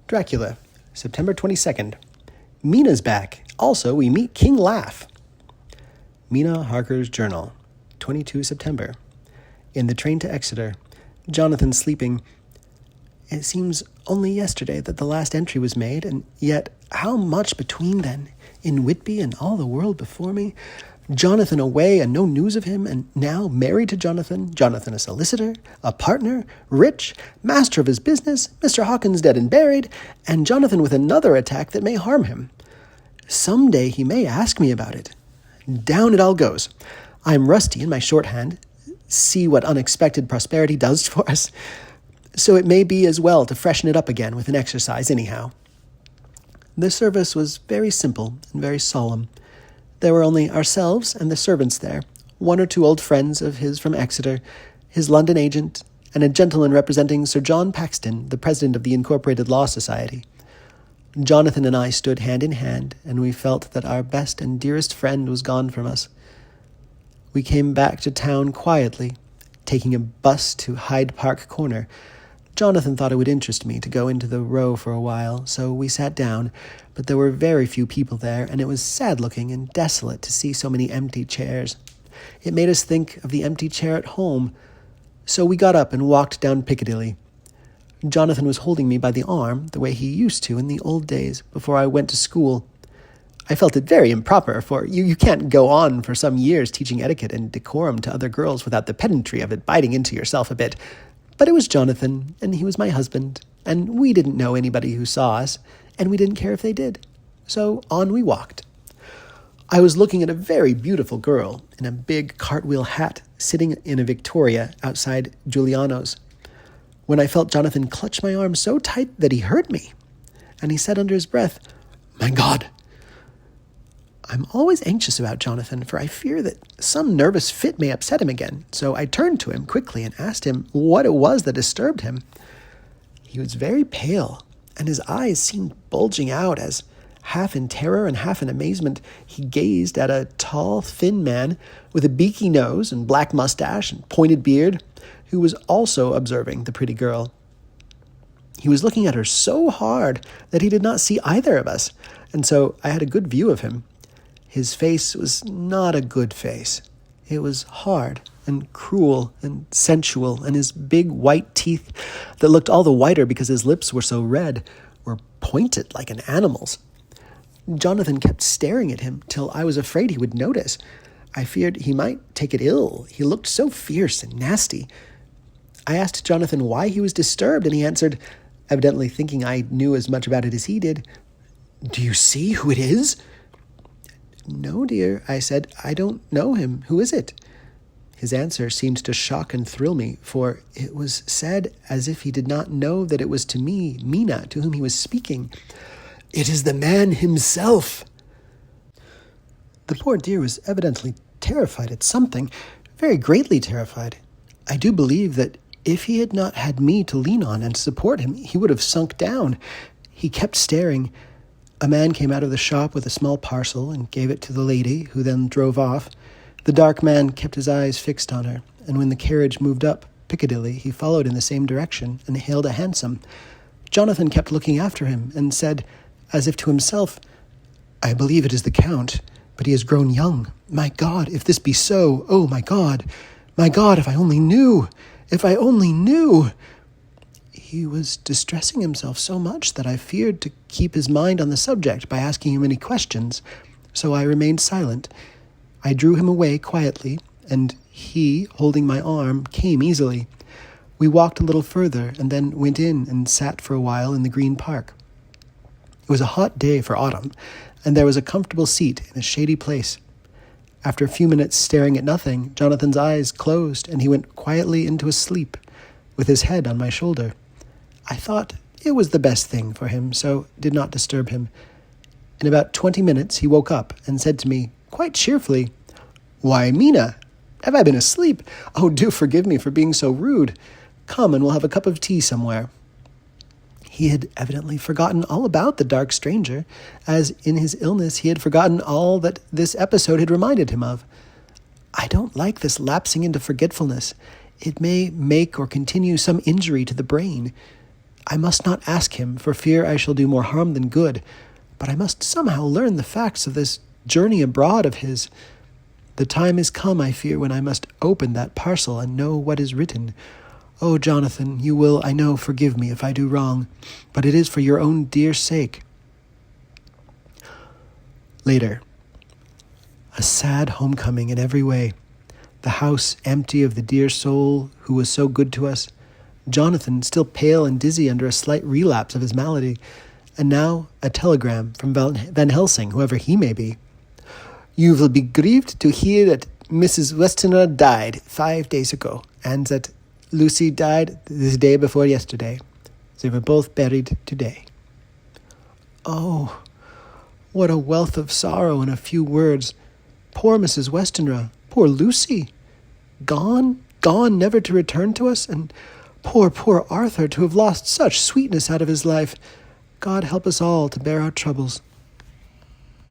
Dracula, September 22nd. Mina's back. Also, we meet King Laugh. Mina Harker's Journal, 22 September. In the train to Exeter, Jonathan sleeping. It seems only yesterday that the last entry was made, and yet how much between then, in Whitby and all the world before me. Jonathan away and no news of him, and now married to Jonathan, Jonathan a solicitor, a partner, rich, master of his business, Mr. Hawkins dead and buried, and Jonathan with another attack that may harm him. Some day he may ask me about it. Down it all goes. I am rusty in my shorthand. See what unexpected prosperity does for us. So it may be as well to freshen it up again with an exercise anyhow. The service was very simple and very solemn. There were only ourselves and the servants there, one or two old friends of his from Exeter, his London agent, and a gentleman representing Sir John Paxton, the president of the Incorporated Law Society. Jonathan and I stood hand in hand, and we felt that our best and dearest friend was gone from us. We came back to town quietly, taking a bus to Hyde Park Corner. Jonathan thought it would interest me to go into the Row for a while, so we sat down, but there were very few people there, and it was sad-looking and desolate to see so many empty chairs. It made us think of the empty chair at home, so we got up and walked down Piccadilly. Jonathan was holding me by the arm, the way he used to in the old days, before I went to school. I felt it very improper, for you can't go on for some years teaching etiquette and decorum to other girls without the pedantry of it biting into yourself a bit. But it was Jonathan, and he was my husband, and we didn't know anybody who saw us, and we didn't care if they did. So on we walked. I was looking at a very beautiful girl in a big cartwheel hat sitting in a Victoria outside Giuliano's, when I felt Jonathan clutch my arm so tight that he hurt me, and he said under his breath, "My God!" I'm always anxious about Jonathan, for I fear that some nervous fit may upset him again, so I turned to him quickly and asked him what it was that disturbed him. He was very pale, and his eyes seemed bulging out as, half in terror and half in amazement, he gazed at a tall, thin man with a beaky nose and black mustache and pointed beard, who was also observing the pretty girl. He was looking at her so hard that he did not see either of us, and so I had a good view of him. His face was not a good face. It was hard and cruel and sensual, and his big white teeth, that looked all the whiter because his lips were so red, were pointed like an animal's. Jonathan kept staring at him till I was afraid he would notice. I feared he might take it ill. He looked so fierce and nasty. I asked Jonathan why he was disturbed, and he answered, evidently thinking I knew as much about it as he did, "Do you see who it is?" "No, dear," I said. "I don't know him. Who is it?" His answer seemed to shock and thrill me, for it was said as if he did not know that it was to me, Mina, to whom he was speaking. "It is the man himself." The poor dear was evidently terrified at something, very greatly terrified. I do believe that if he had not had me to lean on and support him, he would have sunk down. He kept staring. A man came out of the shop with a small parcel and gave it to the lady, who then drove off. The dark man kept his eyes fixed on her, and when the carriage moved up Piccadilly, he followed in the same direction and hailed a hansom. Jonathan kept looking after him and said, as if to himself, "I believe it is the Count, but he has grown young. My God, if this be so, oh my God, if I only knew, if I only knew." He was distressing himself so much that I feared to keep his mind on the subject by asking him any questions, so I remained silent. I drew him away quietly, and he, holding my arm, came easily. We walked a little further, and then went in and sat for a while in the Green Park. It was a hot day for autumn, and there was a comfortable seat in a shady place. After a few minutes staring at nothing, Jonathan's eyes closed, and he went quietly into a sleep, with his head on my shoulder. I thought it was the best thing for him, so did not disturb him. In about 20 minutes he woke up and said to me, quite cheerfully, "Why, Mina, have I been asleep? Oh, do forgive me for being so rude. Come and we'll have a cup of tea somewhere." He had evidently forgotten all about the dark stranger, as in his illness he had forgotten all that this episode had reminded him of. I don't like this lapsing into forgetfulness. It may make or continue some injury to the brain. I must not ask him, for fear I shall do more harm than good, but I must somehow learn the facts of this journey abroad of his. The time is come, I fear, when I must open that parcel and know what is written. Oh, Jonathan, you will, I know, forgive me if I do wrong, but it is for your own dear sake. Later. A sad homecoming in every way. The house empty of the dear soul who was so good to us. Jonathan still pale and dizzy under a slight relapse of his malady. And now a telegram from Van Helsing, whoever he may be. You will be grieved to hear that Mrs. Westenra died 5 days ago, and that Lucy died this day before yesterday. They were both buried today. Oh, what a wealth of sorrow in a few words. Poor Mrs. Westenra, poor Lucy, gone, never to return to us, and poor Arthur to have lost such sweetness out of his life. God help us all to bear our troubles.